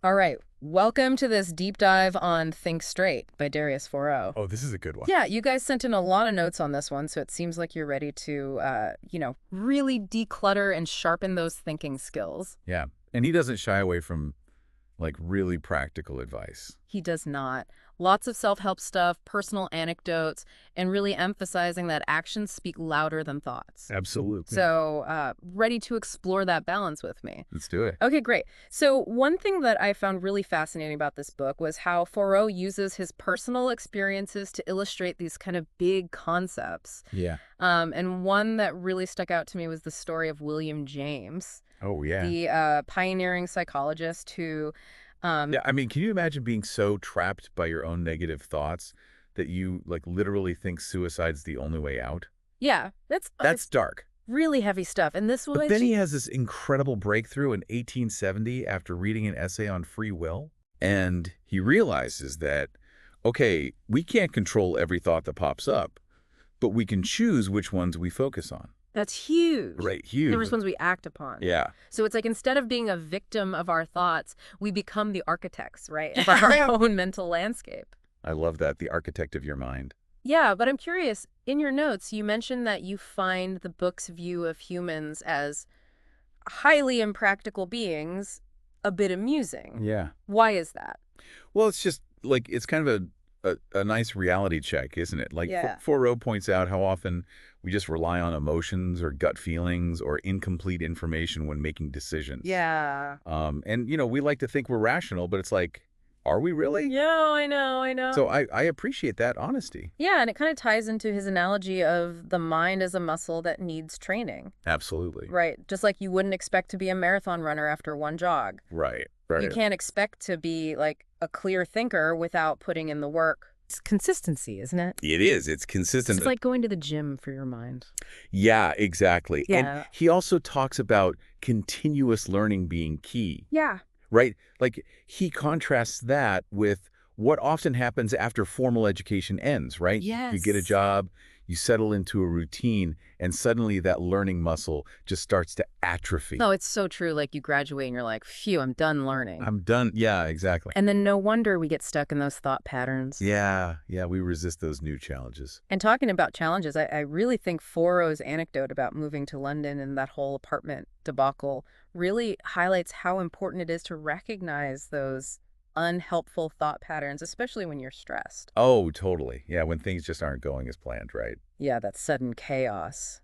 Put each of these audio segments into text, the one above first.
All right. Welcome to this deep dive on Think Straight by Darius Foroux. Oh, this is a good one. Yeah, you guys sent in a lot of notes on this one, so it seems like you're ready to, really declutter and sharpen those thinking skills. Yeah. And he doesn't shy away from like really practical advice. He does not. Lots of self-help stuff, personal anecdotes, and really emphasizing that actions speak louder than thoughts. Absolutely. So, ready to explore that balance with me. Let's do it. Okay, great. So one thing that I found really fascinating about this book was how Thoreau uses his personal experiences to illustrate these kind of big concepts. Yeah. And one that really stuck out to me was the story of William James, Oh, yeah. the pioneering psychologist who, Yeah, I mean, can you imagine being so trapped by your own negative thoughts that you like literally think suicide's the only way out? yeah, that's That's it's dark. really heavy stuff. And this But was, then he has this incredible breakthrough in 1870 after reading an essay on free will. And he realizes that, okay, we can't control every thought that pops up, but we can choose which ones we focus on. that's huge. Right, huge. The first ones we act upon. Yeah. So it's like instead of being a victim of our thoughts, we become the architects, right, of our own mental landscape. I love that. The architect of your mind. Yeah, but I'm curious, in your notes, you mentioned that you find the book's view of humans as highly impractical beings a bit amusing. Yeah. Why is that? Well, it's just like it's kind of a nice reality check, isn't it? Like Yeah. Thoreau points out how often we just rely on emotions or gut feelings or incomplete information when making decisions. Yeah. And we like to think we're rational, but it's like, are we really? Yeah, I know. So I appreciate that honesty. Yeah, and it kind of ties into his analogy of the mind as a muscle that needs training, Absolutely. right? Just like you wouldn't expect to be a marathon runner after one jog. Right. You Right. can't expect to be like a clear thinker without putting in the work. It's consistency, isn't it? It is. It's consistent. It's like going to the gym for your mind. Yeah, exactly. Yeah. And he also talks about continuous learning being key. Yeah. Right? Like he contrasts that with what often happens after formal education ends, right? You get a Yes. job, you settle into a routine, and suddenly that learning muscle just starts to atrophy. No, it's so true. Like you graduate and you're like, phew, I'm done learning. I'm done. Yeah, exactly. And then no wonder we get stuck in those thought patterns. Yeah, we resist those new challenges. And talking about challenges, I really think Thoreau's anecdote about moving to London and that whole apartment debacle really highlights how important it is to recognize those unhelpful thought patterns, especially when you're stressed. Oh, totally. Yeah, when things just aren't going as planned, right? Yeah, that sudden chaos.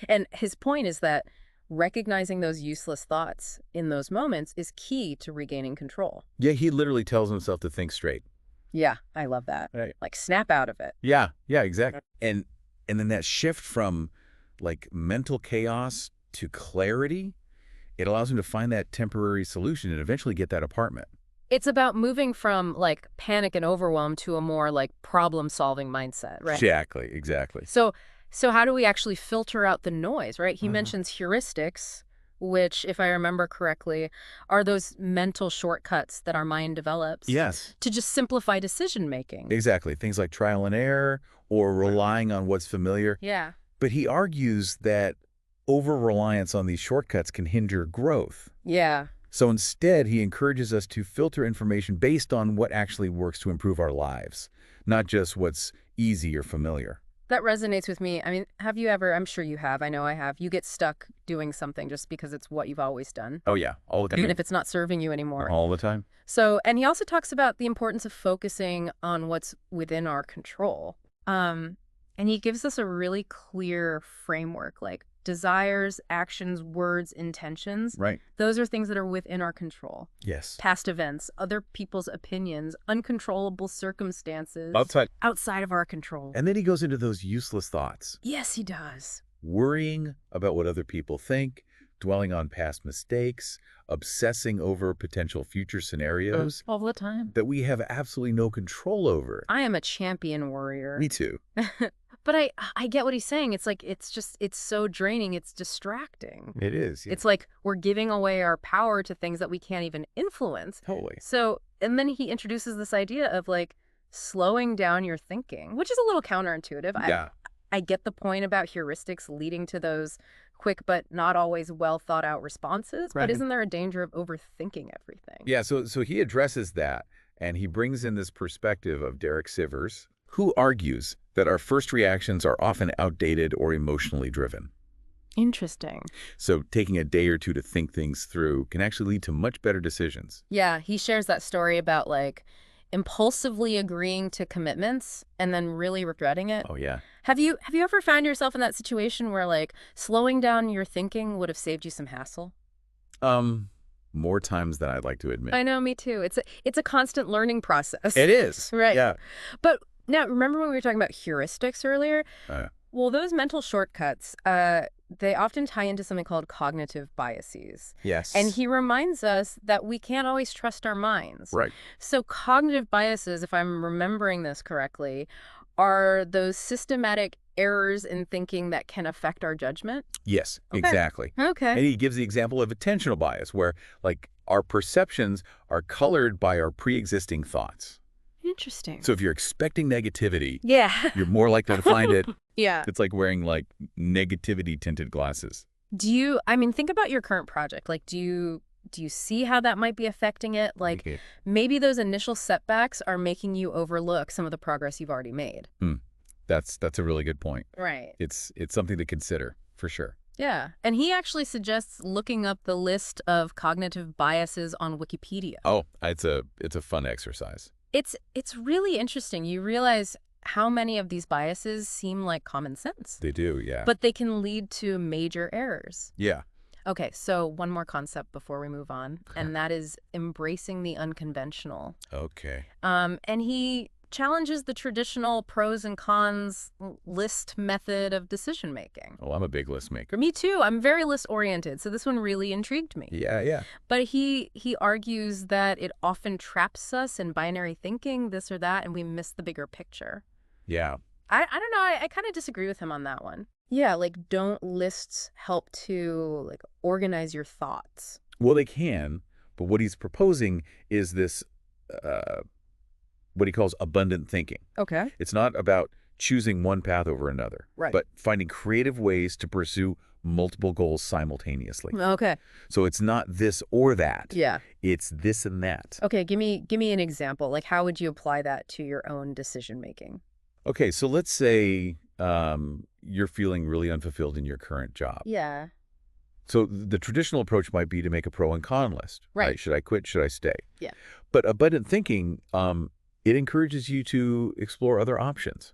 And his point is that recognizing those useless thoughts in those moments is key to regaining control. Yeah, he literally tells himself to think straight. Yeah, I love that. Right. Like snap out of it. Yeah, exactly. And then that shift from like mental chaos to clarity, it allows him to find that temporary solution and eventually get that apartment. It's about moving from like panic and overwhelm to a more like problem-solving mindset, right? Exactly. So how do we actually filter out the noise, right? He Mhm. mentions heuristics, which, if I remember correctly, are those mental shortcuts that our mind develops Yes, to just simplify decision making. exactly. Things like trial and error or relying on what's familiar. Yeah. But he argues that over-reliance on these shortcuts can hinder growth. Yeah. So instead, he encourages us to filter information based on what actually works to improve our lives, not just what's easy or familiar. That resonates with me. I mean, have you ever, I'm sure you have, I know I have, you get stuck doing something just because it's what you've always done, Oh, yeah, all the even time. if it's not serving you anymore. All the time. So, and he also talks about the importance of focusing on what's within our control. And he gives us a really clear framework, like desires, actions, words, intentions. Right. Those are things that are within our control. Yes. Past events, other people's opinions, uncontrollable circumstances outside of our control. And then he goes into those useless thoughts, Yes, he does. worrying about what other people think, dwelling on past mistakes, obsessing over potential future scenarios All the time. that we have absolutely no control over. I am a champion warrior. Me too. But I get what he's saying. It's like, it's so draining. It's distracting. It is. Yeah. It's like we're giving away our power to things that we can't even influence. Totally. So, and then he introduces this idea of like slowing down your thinking, which is a little counterintuitive. Yeah. I get the point about heuristics leading to those quick but not always well thought out responses, but Right. isn't there a danger of overthinking everything? Yeah, so he addresses that, and he brings in this perspective of Derek Sivers, who argues that our first reactions are often outdated or emotionally driven. Interesting. So taking a day or two to think things through can actually lead to much better decisions. Yeah, he shares that story about like impulsively agreeing to commitments and then really regretting it. Oh, yeah. Have you ever found yourself in that situation where like slowing down your thinking would have saved you some hassle? Um, More times than I'd like to admit. I know, me too. It's a constant learning process. It is. Right. Yeah. But now remember when we were talking about heuristics earlier? Uh, Well, those mental shortcuts, they often tie into something called cognitive biases. And yes. he reminds us that we can't always trust our minds. Right. So cognitive biases, if I'm remembering this correctly, are those systematic errors in thinking that can affect our judgment? Yes, Okay. exactly. Okay. And he gives the example of attentional bias, where, like, our perceptions are colored by our pre-existing thoughts. Interesting. So if you're expecting negativity, Yeah. you're more likely to find it. Yeah. It's like wearing, like, negativity-tinted glasses. I mean, think about your current project. Like, do you see how that might be affecting it? Like, Okay. maybe those initial setbacks are making you overlook some of the progress you've already made. That's a really good point. Right. It's something to consider, for sure. Yeah. And he actually suggests looking up the list of cognitive biases on Wikipedia. Oh, it's a fun exercise. It's really interesting. You realize how many of these biases seem like common sense, They do, yeah. but they can lead to major errors. Yeah. Okay, so one more concept before we move on, and that is embracing the unconventional. Okay. And he challenges the traditional pros and cons list method of decision making. Oh, I'm a big list maker. Me too. I'm very list oriented, so this one really intrigued me. Yeah, yeah. But he argues that it often traps us in binary thinking, this or that, and we miss the bigger picture. Yeah. I don't know. I kind of disagree with him on that one. Yeah, like don't lists help to like organize your thoughts? Well, they can, but what he's proposing is this, what he calls abundant thinking. Okay. It's not about choosing one path over another, Right. but finding creative ways to pursue multiple goals simultaneously. Okay. So it's not this or that. Yeah. It's this and that. Okay, give me an example. Like how would you apply that to your own decision making? Okay, so let's say you're feeling really unfulfilled in your current job. Yeah. So the traditional approach might be to make a pro and con list. Right. Should I quit? Should I stay? Yeah. But abundant thinking, it encourages you to explore other options.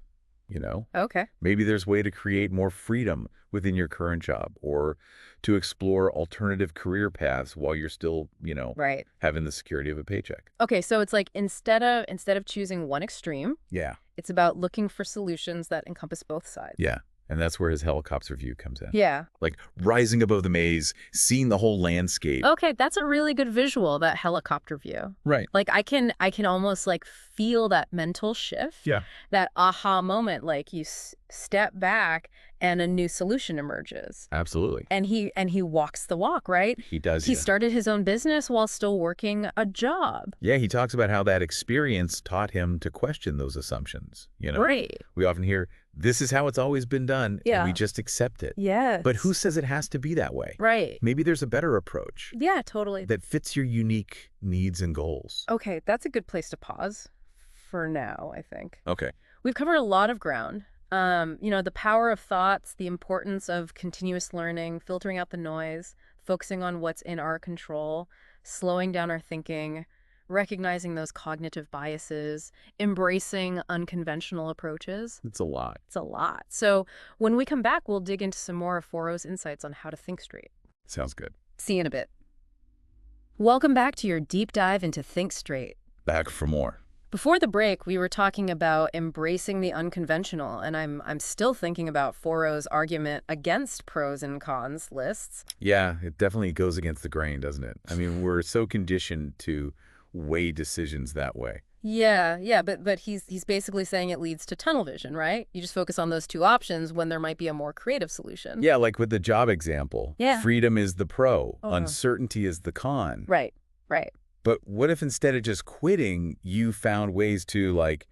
You know, Okay. maybe there's a way to create more freedom within your current job, or to explore alternative career paths while you're still, Right. having the security of a paycheck. Okay, so it's like instead of choosing one extreme, Yeah. it's about looking for solutions that encompass both sides. Yeah. And that's where his helicopter view comes in. Yeah. Like rising above the maze, seeing the whole landscape. Okay, that's a really good visual, that helicopter view. Right. Like I can almost like feel that mental shift. Yeah. That aha moment, like you step back and a new solution emerges. Absolutely. And he walks the walk, right? He does. He Yeah. started his own business while still working a job. Yeah, he talks about how that experience taught him to question those assumptions. Right. We often hear, this is how it's always been done, Yeah. and we just accept it. Yes. But who says it has to be that way? Right. Maybe there's a better approach Yeah, totally. that fits your unique needs and goals. Okay, that's a good place to pause for now, I think. Okay. We've covered a lot of ground. The power of thoughts, the importance of continuous learning, filtering out the noise, focusing on what's in our control, slowing down our thinking, recognizing those cognitive biases, embracing unconventional approaches. It's a lot. It's a lot. So when we come back, we'll dig into some more of Forough's insights on how to think straight. Sounds good. See you in a bit. Welcome back to your deep dive into Think Straight. Back for more. Before the break, we were talking about embracing the unconventional, and I'm still thinking about Forough's argument against pros and cons lists. Yeah, it definitely goes against the grain, doesn't it? I mean, we're so conditioned to weigh decisions that way. Yeah, but he's basically saying it leads to tunnel vision, right? You just focus on those two options when there might be a more creative solution. Yeah, like with the job example. Yeah. Freedom is the pro. Uh-huh. Uncertainty is the con. Right. But what if instead of just quitting, you found ways to, like,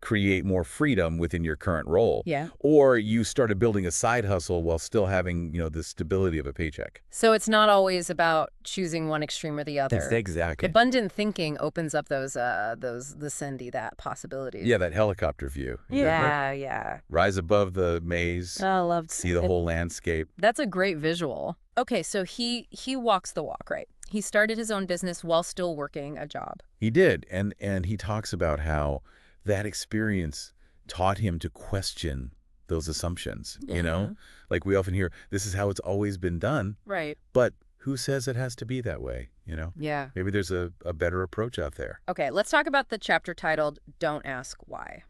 create more freedom within your current role. Yeah. Or you started building a side hustle while still having, the stability of a paycheck. So it's not always about choosing one extreme or the That's other. exactly. Abundant thinking opens up those that possibilities. Yeah, that helicopter view. Yeah, yeah. Rise above the maze, Oh, I loved see the whole landscape. That's a great visual. Okay, so he walks the walk, right? He started his own business while still working a job. He did, and he talks about how that experience taught him to question those assumptions, Uh-huh. Like we often hear, this is how it's always been done, Right. but who says it has to be that way? Yeah. Maybe there's a better approach out there. Okay, let's talk about the chapter titled Don't Ask Why.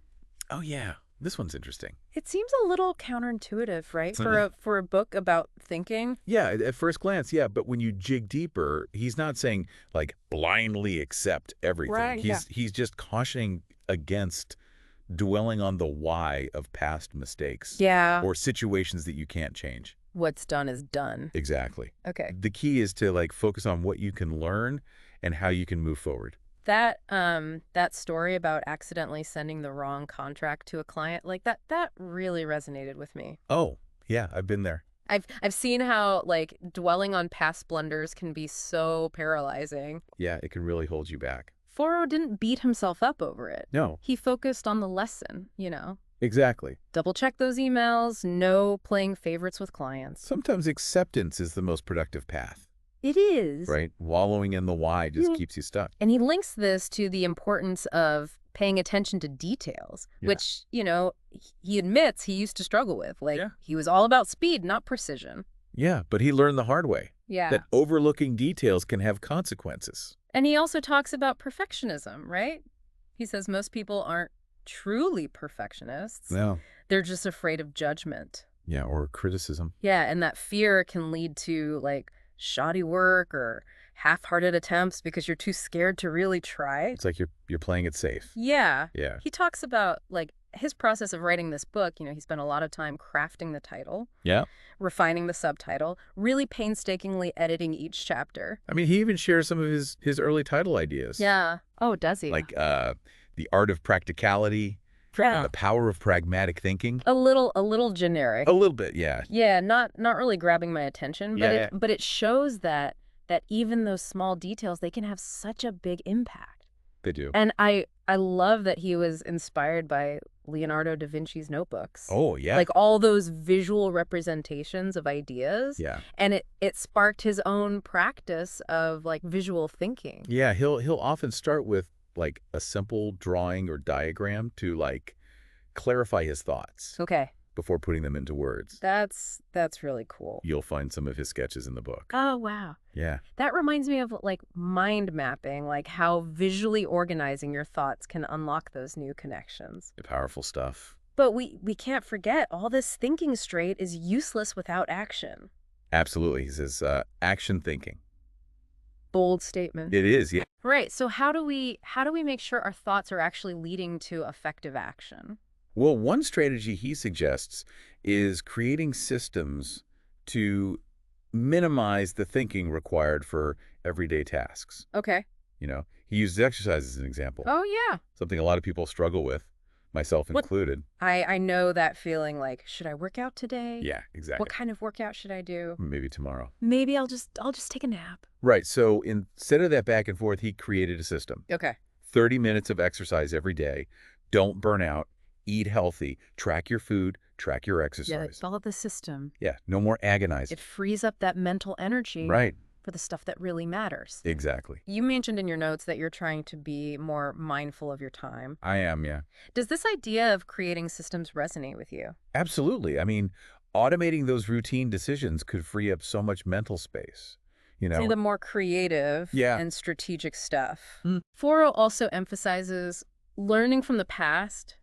Oh, yeah. This one's interesting. It seems a little counterintuitive, right? For a book about thinking. Yeah, at first glance, yeah. But when you jig deeper, he's not saying, like, blindly accept everything. Right, He's just cautioning against dwelling on the why of past mistakes. Yeah. Or situations that you can't change. What's done is done. Exactly. Okay. The key is to, like, focus on what you can learn and how you can move forward. That story about accidentally sending the wrong contract to a client, like that really resonated with me. Oh, yeah, I've been there. I've seen how like dwelling on past blunders can be so paralyzing. Yeah, it can really hold you back. Forough didn't beat himself up over it. No, He focused on the lesson. exactly. Double check those emails, no playing favorites with clients. Sometimes acceptance is the most productive path, It is. right? Wallowing in the why just Yeah. keeps you stuck. And he links this to the importance of paying attention to details, Yeah. which, he admits he used to struggle with. Like, Yeah. he was all about speed, not precision. Yeah, but he learned the hard way Yeah. that overlooking details can have consequences. And he also talks about perfectionism, right? He says most people aren't truly perfectionists. No. They're just afraid of judgment. Yeah, or criticism. Yeah, and that fear can lead to, like, shoddy work or half-hearted attempts because you're too scared to really try. It's like you're playing it safe. Yeah. Yeah. He talks about, like, his process of writing this book. He spent a lot of time crafting the title, Yeah. refining the subtitle, really painstakingly editing each chapter. I mean, he even shares some of his early title ideas. Yeah. Oh, does he? Like The Art of Practicality, Yeah. The Power of Pragmatic Thinking. A little generic. A little bit, yeah. Yeah, not really grabbing my attention, but Yeah, but it shows that even those small details, they can have such a big impact. They do. And I love that he was inspired by Leonardo da Vinci's notebooks. Oh, yeah. Like all those visual representations of ideas. Yeah. And it sparked his own practice of like visual thinking. Yeah, he'll often start with like a simple drawing or diagram to like clarify his thoughts Okay. before putting them into words. That's really cool. You'll find some of his sketches in the book. Oh, wow. Yeah. That reminds me of like mind mapping, like how visually organizing your thoughts can unlock those new connections. Powerful stuff. But we can't forget all this thinking straight is useless without action. Absolutely. He says, action thinking. Bold statement. It is, yeah. Right. So how do we make sure our thoughts are actually leading to effective action? Well, one strategy he suggests is creating systems to minimize the thinking required for everyday tasks. Okay. He uses exercise as an example, Oh, yeah. something a lot of people struggle with, myself What- included. I know that feeling like, should I work out today? Yeah, exactly. What kind of workout should I do? Maybe tomorrow. Maybe I'll just take a nap. Right. So instead of that back and forth, he created a system. Okay. 30 minutes of exercise every day. Don't burn out. Eat healthy. Track your food. Track your Yeah, exercise. follow the system. Yeah. No more agonizing. It frees up that mental energy Right. for the stuff that really matters. Exactly. You mentioned in your notes that you're trying to be more mindful of your time. I am, yeah. Does this idea of creating systems resonate with you? Absolutely. I mean, automating those routine decisions could free up so much mental space. Say the more creative Yeah. and strategic stuff. Mm. Forough also emphasizes learning from the past,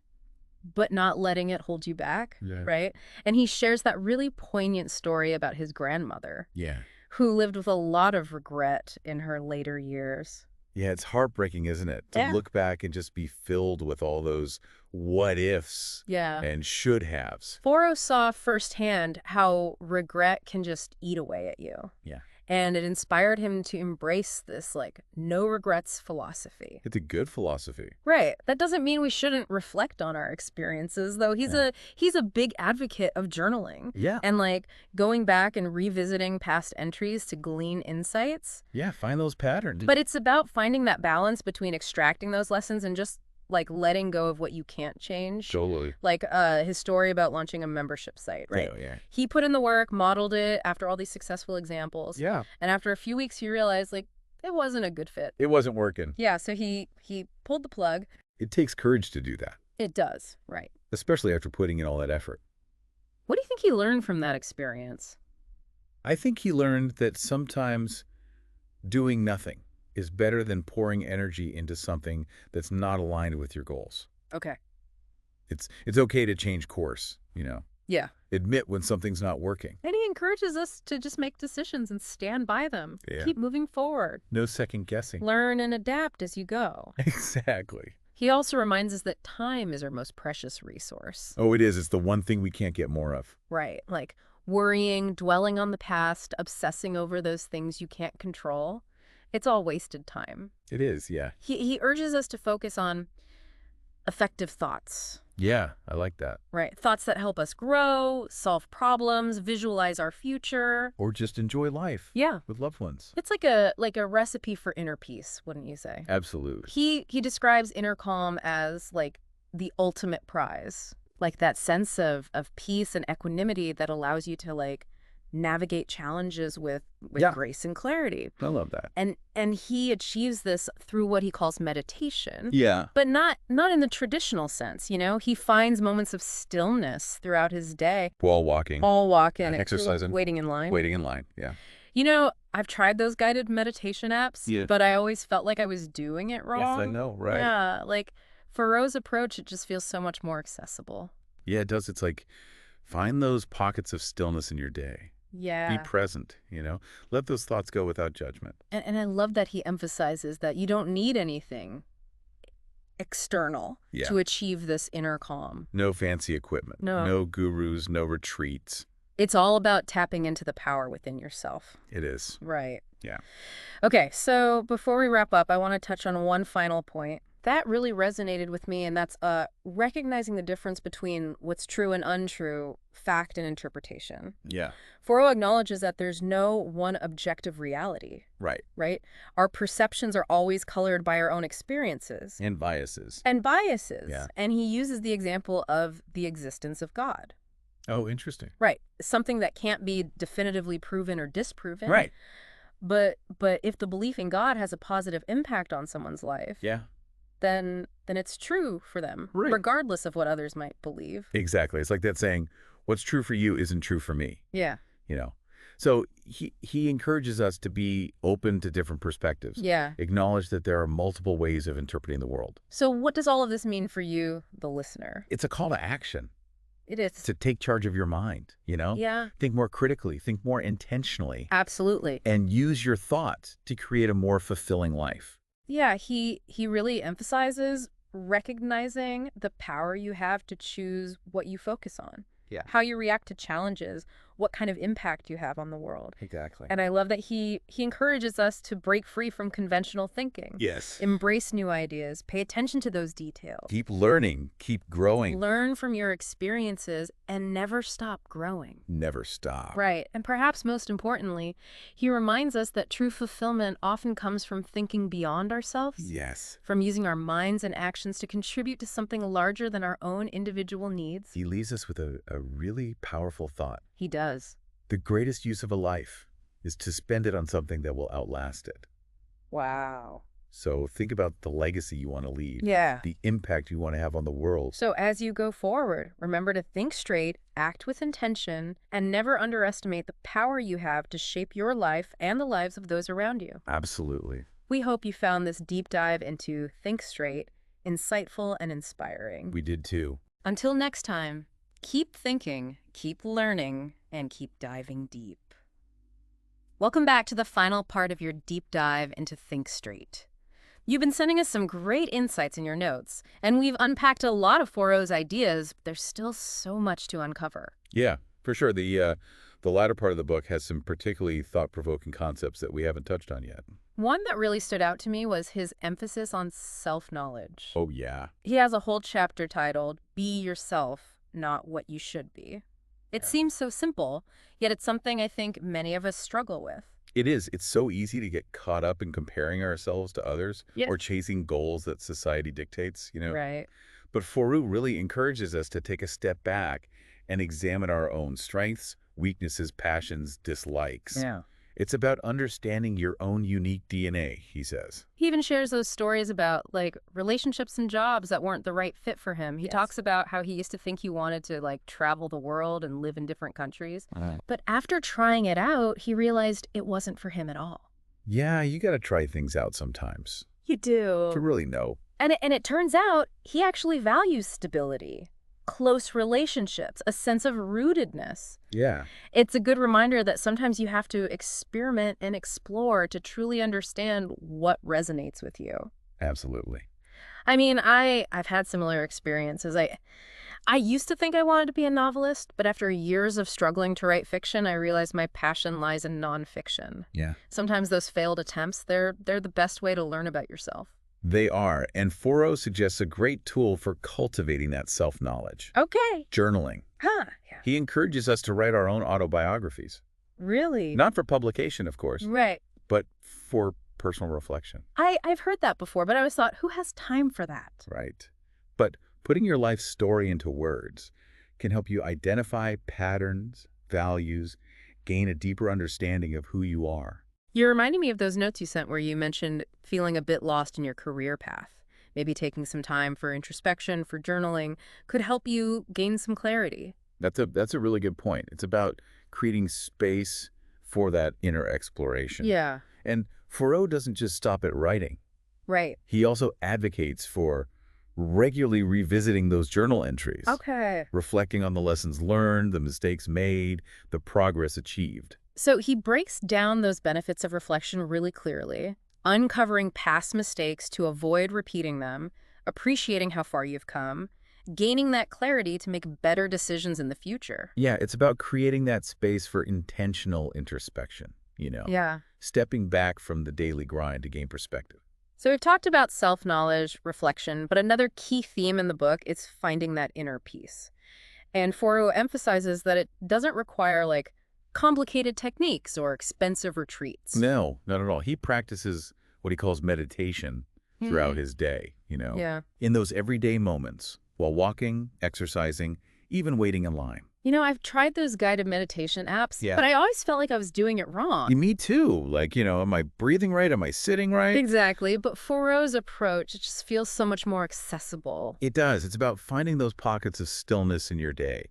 but not letting it hold you back, Yeah. right? And he shares that really poignant story about his grandmother, Yeah. who lived with a lot of regret in her later years. Yeah, it's heartbreaking, isn't it? To Yeah. look back and just be filled with all those what ifs Yeah. and should haves. Forough saw firsthand how regret can just eat away at you. Yeah. And it inspired him to embrace this, like, no regrets philosophy. It's a good philosophy. Right. That doesn't mean we shouldn't reflect on our experiences, though. He's a big advocate of journaling. Yeah. And, like, going back and revisiting past entries to glean insights. Yeah, find those patterns. But it's about finding that balance between extracting those lessons and just, like, letting go of what you can't change. Totally. Like his story about launching a membership site, right? Yeah, yeah. He put in the work, modeled it after all these successful examples. Yeah. And after a few weeks, he realized, like, it wasn't a good fit. It wasn't working. Yeah, so he pulled the plug. It takes courage to do that, It does, right. especially after putting in all that effort. What do you think he learned from that experience? I think he learned that sometimes doing nothing is better than pouring energy into something that's not aligned with your goals. Okay. It's okay to change course, Yeah. Admit when something's not working. And he encourages us to just make decisions and stand by them. Yeah. Keep moving forward. No second guessing. Learn and adapt as you go. Exactly. He also reminds us that time is our most precious resource. Oh, it is. It's the one thing we can't get more of. Right. Like worrying, dwelling on the past, obsessing over those things you can't control. It's all wasted time. It is, yeah. He urges us to focus on effective thoughts. Yeah, I like that. Right. Thoughts that help us grow, solve problems, visualize our future. Or just enjoy life. Yeah. With loved ones. It's like a recipe for inner peace, wouldn't you say? Absolutely. He describes inner calm as like the ultimate prize. Like that sense of peace and equanimity that allows you to like navigate challenges with Yeah. grace and clarity. I love that. And he achieves this through what he calls meditation. Yeah. But not in the traditional sense, He finds moments of stillness throughout his day. Wall walking. All walking, Exercising. waiting in line. Waiting in line, yeah. I've tried those guided meditation apps, Yeah. but I always felt like I was doing it wrong. Yes, I know, right. Yeah, like Foroux' approach, it just feels so much more accessible. Yeah, it does. It's like, find those pockets of stillness in your day. Yeah. Be present, Let those thoughts go without judgment. And I love that he emphasizes that you don't need anything external Yeah. to achieve this inner calm. No fancy equipment. No. No gurus, no retreats. It's all about tapping into the power within yourself. It is. Right. Yeah. Okay, so before we wrap up, I want to touch on one final point. That really resonated with me, and that's recognizing the difference between what's true and untrue, fact and interpretation. Yeah. Foroux acknowledges that there's no one objective reality, Right. right? Our perceptions are always colored by our own experiences. And biases. And biases. Yeah. And he uses the example of the existence of God. Oh, interesting. Right. Something that can't be definitively proven or disproven. Right. But if the belief in God has a positive impact on someone's life, Yeah. then it's true for them, Right. regardless of what others might believe. Exactly. It's like that saying, what's true for you isn't true for me, Yeah. So he encourages us to be open to different perspectives. Yeah. Acknowledge that there are multiple ways of interpreting the world. So what does all of this mean for you, the listener? It's a call to action, It is. to take charge of your mind, Yeah, Think more critically, think more intentionally, absolutely. and use your thoughts to create a more fulfilling life. Yeah, he really emphasizes recognizing the power you have to choose what you focus on. Yeah. How you react to challenges, what kind of impact you have on the world. Exactly. And I love that he encourages us to break free from conventional thinking. Yes. Embrace new ideas, pay attention to those details. Keep learning, keep growing. Learn from your experiences and never stop growing. Never stop. Right. And perhaps most importantly, he reminds us that true fulfillment often comes from thinking beyond ourselves. Yes. From using our minds and actions to contribute to something larger than our own individual needs. He leaves us with a really powerful thought. He does. The greatest use of a life is to spend it on something that will outlast it. Wow. So think about the legacy you want to leave, Yeah. the impact you want to have on the world. So as you go forward, remember to think straight, act with intention, and never underestimate the power you have to shape your life and the lives of those around you. Absolutely. We hope you found this deep dive into Think Straight insightful and inspiring. We did too. Until next time, keep thinking, keep learning, and keep diving deep. Welcome back to the final part of your deep dive into Think Straight. You've been sending us some great insights in your notes, and we've unpacked a lot of Foroux' ideas. There's still so much to uncover. Yeah, for sure. The The latter part of the book has some particularly thought-provoking concepts that we haven't touched on yet. One that really stood out to me was his emphasis on self-knowledge. Oh, yeah. He has a whole chapter titled, Be Yourself, Not What You Should Be. It Yeah. seems so simple, yet it's something I think many of us struggle with. It is. It's so easy to get caught up in comparing ourselves to others Yeah. or chasing goals that society dictates. Right. But Foroux really encourages us to take a step back and examine our own strengths, weaknesses, passions, dislikes. Yeah. It's about understanding your own unique DNA, he says. He even shares those stories about, like, relationships and jobs that weren't the right fit for him. He Yes. talks about how he used to think he wanted to, like, travel the world and live in different countries. But after trying it out, he realized it wasn't for him at all. Yeah, you got to try things out sometimes You do. to really know. And it turns out he actually values stability, close relationships, a sense of rootedness. Yeah, It's a good reminder that sometimes you have to experiment and explore to truly understand what resonates with you. absolutely. I mean, I've had similar experiences. I used to think I wanted to be a novelist, but after years of struggling to write fiction, I realized my passion lies in nonfiction. Yeah. Sometimes those failed attempts, they're the best way to learn about yourself. They are, and Foroux suggests a great tool for cultivating that self-knowledge. Okay. Journaling. Huh. Yeah. He encourages us to write our own autobiographies. Really? Not for publication, of course, Right. but for personal reflection, I've heard that before, but I always thought, who has time for that? right? But putting your life story into words can help you identify patterns, values, gain a deeper understanding of who you are. You're reminding me of those notes you sent where you mentioned feeling a bit lost in your career path. Maybe taking some time for introspection, for journaling, could help you gain some clarity. That's a really good point. It's about creating space for that inner exploration. Yeah, And Foroux doesn't just stop at writing. right. He also advocates for regularly revisiting those journal entries, Okay. reflecting on the lessons learned, the mistakes made, the progress achieved. So he breaks down those benefits of reflection really clearly, uncovering past mistakes to avoid repeating them, appreciating how far you've come, gaining that clarity to make better decisions in the future. Yeah, it's about creating that space for intentional introspection, Yeah. stepping back from the daily grind to gain perspective. So we've talked about self-knowledge, reflection, but another key theme in the book is finding that inner peace. And Forough emphasizes that it doesn't require, like, complicated techniques or expensive retreats. No, not at all. He practices what he calls meditation throughout his day, Yeah. in those everyday moments, while walking, exercising, even waiting in line. I've tried those guided meditation apps, Yeah. but I always felt like I was doing it wrong. Me too. Am I breathing right? Am I sitting right? Exactly. But Forough's approach, it just feels so much more accessible. It does. It's about finding those pockets of stillness in your day,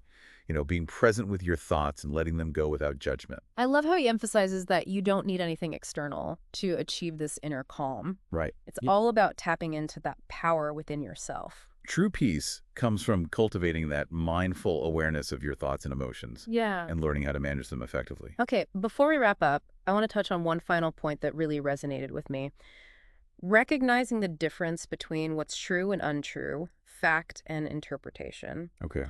being present with your thoughts and letting them go without judgment. I love how he emphasizes that you don't need anything external to achieve this inner calm. Right. It's all about tapping into that power within yourself. True peace comes from cultivating that mindful awareness of your thoughts and emotions Yeah. and learning how to manage them effectively. Okay, before we wrap up, I want to touch on one final point that really resonated with me. Recognizing the difference between what's true and untrue, fact and interpretation. Okay.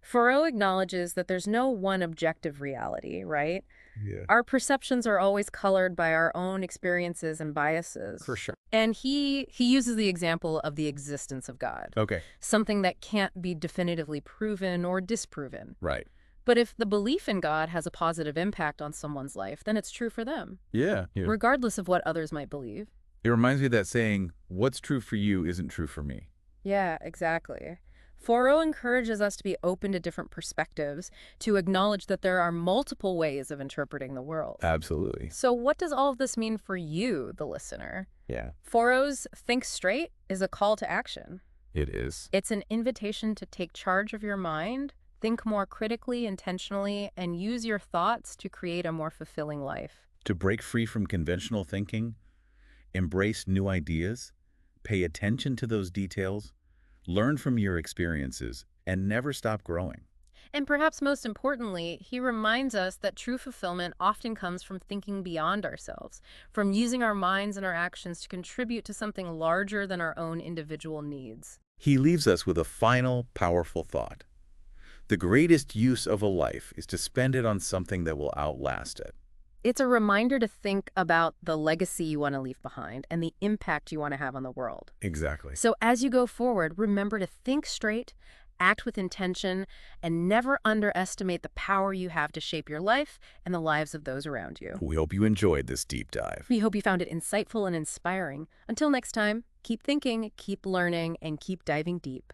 Forough acknowledges that there's no one objective reality, right? Yeah. Our perceptions are always colored by our own experiences and biases. For sure. And he uses the example of the existence of God, Okay. something that can't be definitively proven or disproven. Right. But if the belief in God has a positive impact on someone's life, then it's true for them, Yeah. regardless of what others might believe. It reminds me of that saying, what's true for you isn't true for me. Yeah, exactly. Forough encourages us to be open to different perspectives, to acknowledge that there are multiple ways of interpreting the world. Absolutely. So what does all of this mean for you, the listener? Yeah. Forough's Think Straight is a call to action. It is. It's an invitation to take charge of your mind, think more critically, intentionally, and use your thoughts to create a more fulfilling life. To break free from conventional thinking, embrace new ideas, pay attention to those details, learn from your experiences, and never stop growing. And perhaps most importantly, he reminds us that true fulfillment often comes from thinking beyond ourselves, from using our minds and our actions to contribute to something larger than our own individual needs. He leaves us with a final, powerful thought. The greatest use of a life is to spend it on something that will outlast it. It's a reminder to think about the legacy you want to leave behind and the impact you want to have on the world. Exactly. So as you go forward, remember to think straight, act with intention, and never underestimate the power you have to shape your life and the lives of those around you. We hope you enjoyed this deep dive. We hope you found it insightful and inspiring. Until next time, keep thinking, keep learning, and keep diving deep.